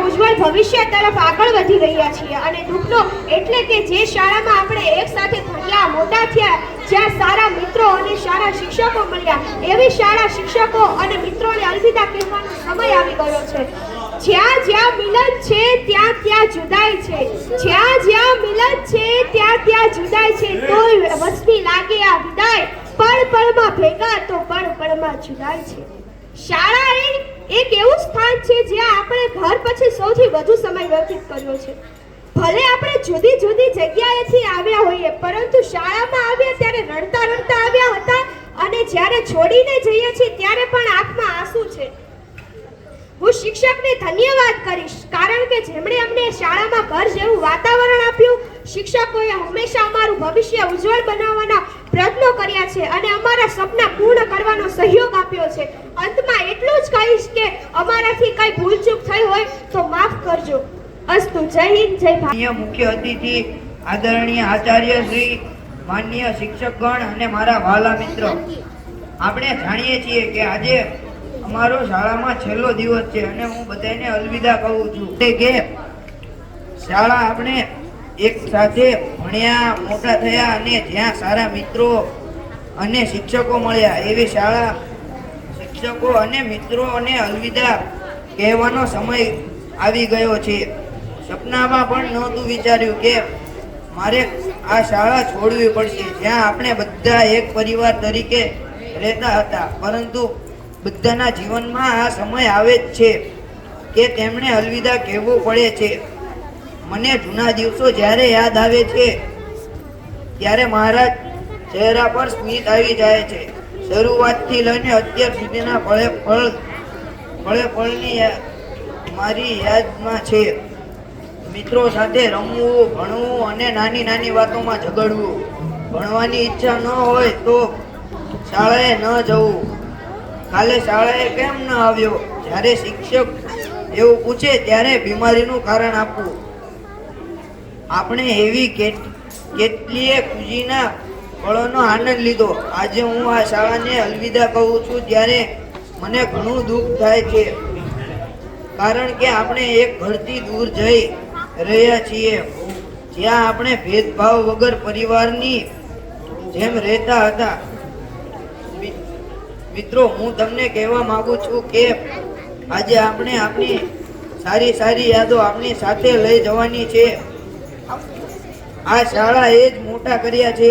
ઉજ્જવળ ભવિષ્ય તરફ આગળ વધી રહ્યા છીએ અને દુઃખનો એટલે કે જે શાળામાં આપણે એક સાથે ભણ્યા મોટા થયા, જ્યાં સારા મિત્રો અને સારા શિક્ષકો મળ્યા, એવી શાળા શિક્ષકો અને મિત્રોને અલવિદા કહેવાનો સમય આવી ગયો છે. જ્યાં જ્યાં મિલન છે ત્યાં ત્યાં જુદાઈ છે, જ્યાં જ્યાં મિલન છે ત્યાં ત્યાં જુદાઈ છે. તોય વસ્તી લાગે આ વિદાય, પળ પળમાં ભેગા તો પળ પળમાં જુદાઈ છે. શાળા એક એવું સ્થાન છે જ્યાં આપણે ઘર પછી સૌથી વધુ સમય વ્યતીત કર્યો છે. ભલે આપણે જુદી જુદી જગ્યાએથી આવ્યા હોઈએ, પરંતુ શાળામાં આવ્યા ત્યારે રડતા રડતા આવ્યા હતા અને જ્યારે છોડીને જઈએ છીએ ત્યારે પણ આંખમાં આંસુ છે. હું શિક્ષકને ધન્યવાદ કરીશ, કારણ કે જેમણે અમને શાળામાં ઘર જેવું વાતાવરણ આપ્યું. શિક્ષકોએ હંમેશા અમારું ભવિષ્ય ઉજ્જવળ બનાવવાના પ્રયત્નો કર્યા છે અને અમારા સપના પૂર્ણ કરવાનો સહયોગ આપ્યો છે. અંતમાં એટલું જ કહીશ કે અમારાથી કઈ ભૂલચૂક થઈ હોય તો માફ કરજો. અસ્તુ. જય હિન્દ, જય ભારત. મુખ્ય અતિથિ આદરણીય આચાર્ય શ્રી, માનનીય શિક્ષકગણ અને મારા વહાલા મિત્રો, આપણે જાણીએ છીએ કે આજે અમારો શાળામાં છેલ્લો દિવસ છે અને હું બધાને અલવિદા કહું છું કે શાળા આપણે એક સાથે ભણ્યા મોટા થયા અને જ્યાં સારા મિત્રો અને શિક્ષકો મળ્યા, એવી શાળા શિક્ષકો અને મિત્રોને અલવિદા કહેવાનો સમય આવી ગયો છે. સપનામાં પણ નહોતું વિચાર્યું કે મારે આ શાળા છોડવી પડશે, જ્યાં આપણે બધા એક પરિવાર તરીકે રહેતા હતા. પરંતુ બધાના જીવનમાં આ સમય આવે જ છે કે તેમણે અલવિદા કહેવું પડે છે. મને જૂના દિવસો જ્યારે યાદ આવે છે ત્યારે મારા ચહેરા પર સ્મિત આવી જાય છે. શરૂઆતથી લઈને અત્યાર સુધીના પળે પળની મારી યાદમાં છે. મિત્રો સાથે રમવું, ભણવું અને નાની નાની વાતોમાં ઝઘડવું. ભણવાની ઈચ્છા ન હોય તો શાળાએ ન જવું. કાલે શાળાએ કેમ ન આવ્યો? જ્યારે શિક્ષક એવું પૂછે ત્યારે બીમારીનું કારણ આપવું. આપણે એવી કેટલીય ખુશીના પળોનો આનંદ લીધો. આજે હું આ શાળાને અલવિદા કહું છું ત્યારે મને ઘણું દુઃખ થાય છે, કારણ કે આપણે એક ઘરથી દૂર જઈ રહ્યા છીએ, જ્યાં આપણે ભેદભાવ વગર પરિવારની જેમ રહેતા હતા. મિત્રો, હું તમને કહેવા માંગુ છું કે આજે આપણે આપણી સારી સારી યાદો આપણી સાથે લઈ જવાની છે. આ શાળા એ જ મોટા કર્યા છે.